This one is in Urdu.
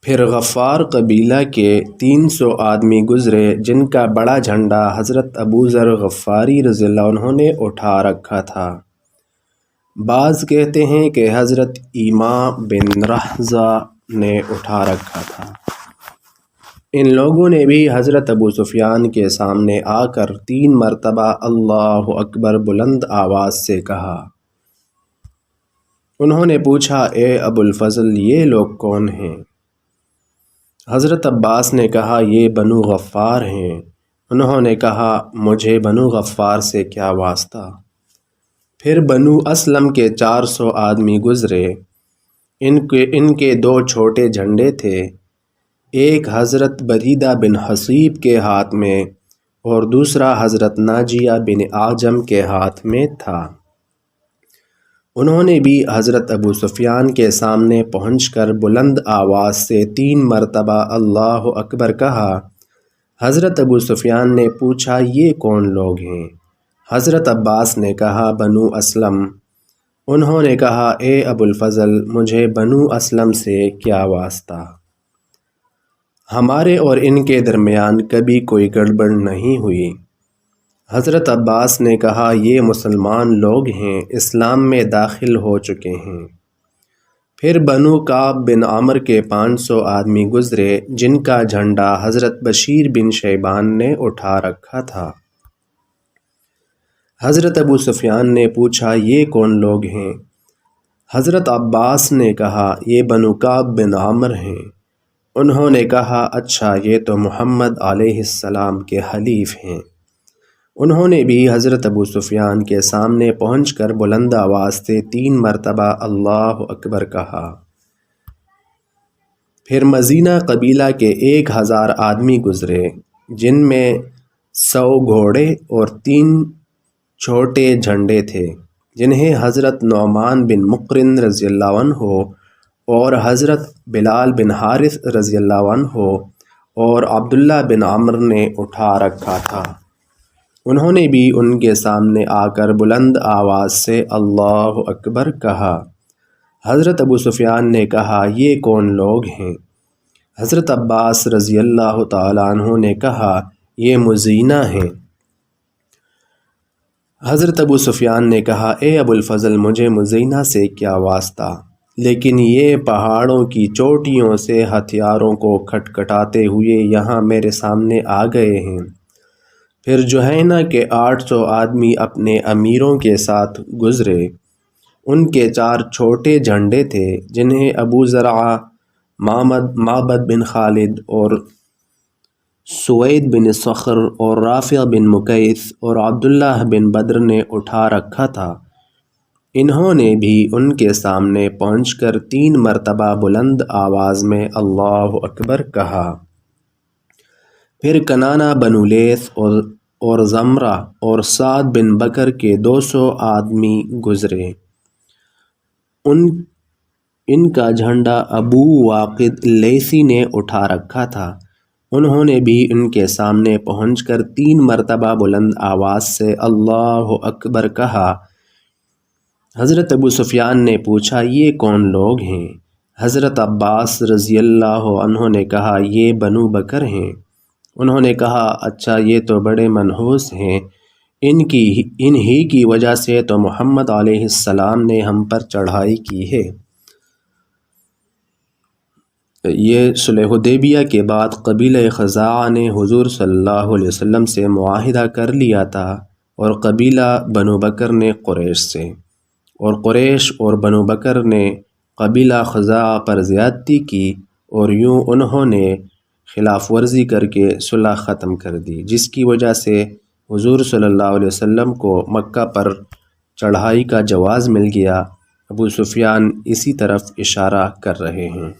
پھر غفار قبیلہ کے 300 آدمی گزرے جن کا بڑا جھنڈا حضرت ابو ذر غفاری رضی اللہ عنہ نے اٹھا رکھا تھا۔ بعض کہتے ہیں کہ حضرت ایما بن رحزہ نے اٹھا رکھا تھا۔ ان لوگوں نے بھی حضرت ابو سفیان کے سامنے آ کر 3 مرتبہ اللہ اکبر بلند آواز سے کہا۔ انہوں نے پوچھا، اے ابو الفضل، یہ لوگ کون ہیں؟ حضرت عباس نے کہا، یہ بنو غفار ہیں۔ انہوں نے کہا، مجھے بنو غفار سے کیا واسطہ؟ پھر بنو اسلم کے 400 آدمی گزرے۔ ان کے 2 چھوٹے جھنڈے تھے، ایک حضرت بریدہ بن حصیب کے ہاتھ میں اور دوسرا حضرت ناجیہ بن اعجم کے ہاتھ میں تھا۔ انہوں نے بھی حضرت ابو سفیان کے سامنے پہنچ کر بلند آواز سے 3 مرتبہ اللہ اکبر کہا۔ حضرت ابو سفیان نے پوچھا، یہ کون لوگ ہیں؟ حضرت عباس نے کہا، بنو اسلم۔ انہوں نے کہا، اے ابو الفضل، مجھے بنو اسلم سے کیا واسطہ؟ ہمارے اور ان کے درمیان کبھی کوئی گڑبڑ نہیں ہوئی۔ حضرت عباس نے کہا، یہ مسلمان لوگ ہیں، اسلام میں داخل ہو چکے ہیں۔ پھر بنو کعب بن عمرو کے 500 آدمی گزرے جن کا جھنڈا حضرت بشیر بن شیبان نے اٹھا رکھا تھا۔ حضرت ابو سفیان نے پوچھا، یہ کون لوگ ہیں؟ حضرت عباس نے کہا، یہ بنو کعب بن عمرو ہیں۔ انہوں نے کہا، اچھا، یہ تو محمد علیہ السلام کے حلیف ہیں۔ انہوں نے بھی حضرت ابو سفیان کے سامنے پہنچ کر بلند آواز سے 3 مرتبہ اللہ اکبر کہا۔ پھر مزینہ قبیلہ کے 1000 آدمی گزرے جن میں 100 گھوڑے اور 3 چھوٹے جھنڈے تھے، جنہیں حضرت نعمان بن مقرن رضی اللہ عنہ اور حضرت بلال بن حارث رضی اللہ عنہ اور عبداللہ بن عمرو نے اٹھا رکھا تھا۔ انہوں نے بھی ان کے سامنے آ کر بلند آواز سے اللہ اکبر کہا۔ حضرت ابو سفیان نے کہا، یہ کون لوگ ہیں؟ حضرت عباس رضی اللہ تعالیٰ عنہ نے کہا، یہ مزینہ ہیں۔ حضرت ابو سفیان نے کہا، اے ابو الفضل، مجھے مزینہ سے کیا واسطہ؟ لیکن یہ پہاڑوں کی چوٹیوں سے ہتھیاروں کو کھٹکھٹاتے ہوئے یہاں میرے سامنے آ گئے ہیں۔ پھر جہینہ کے 800 آدمی اپنے امیروں کے ساتھ گزرے۔ ان کے 4 چھوٹے جھنڈے تھے جنہیں ابو زرعہ، معبد بن خالد اور سوید بن صخر اور رافع بن مکیث اور عبداللہ بن بدر نے اٹھا رکھا تھا۔ انہوں نے بھی ان کے سامنے پہنچ کر 3 مرتبہ بلند آواز میں اللہ اکبر کہا۔ پھر کنانہ بنو لیث اور زمرہ اور سعد بن بکر کے 200 آدمی گزرے۔ ان کا جھنڈا ابو واقد لیثی نے اٹھا رکھا تھا۔ انہوں نے بھی ان کے سامنے پہنچ کر 3 مرتبہ بلند آواز سے اللہ اکبر کہا۔ حضرت ابو سفیان نے پوچھا، یہ کون لوگ ہیں؟ حضرت عباس رضی اللہ عنہ نے کہا، یہ بنو بکر ہیں۔ انہوں نے کہا، اچھا، یہ تو بڑے منحوس ہیں، انہی کی وجہ سے تو محمد علیہ السلام نے ہم پر چڑھائی کی ہے۔ یہ صلح حدیبیہ کے بعد قبیلہ خزاعہ نے حضور صلی اللہ علیہ وسلم سے معاہدہ کر لیا تھا اور قبیلہ بنو بکر نے قریش سے، اور قریش اور بنو بکر نے قبیلہ خزاعہ پر زیادتی کی اور یوں انہوں نے خلاف ورزی کر کے صلح ختم کر دی، جس کی وجہ سے حضور صلی اللہ علیہ وسلم کو مکہ پر چڑھائی کا جواز مل گیا۔ ابو سفیان اسی طرف اشارہ کر رہے ہیں۔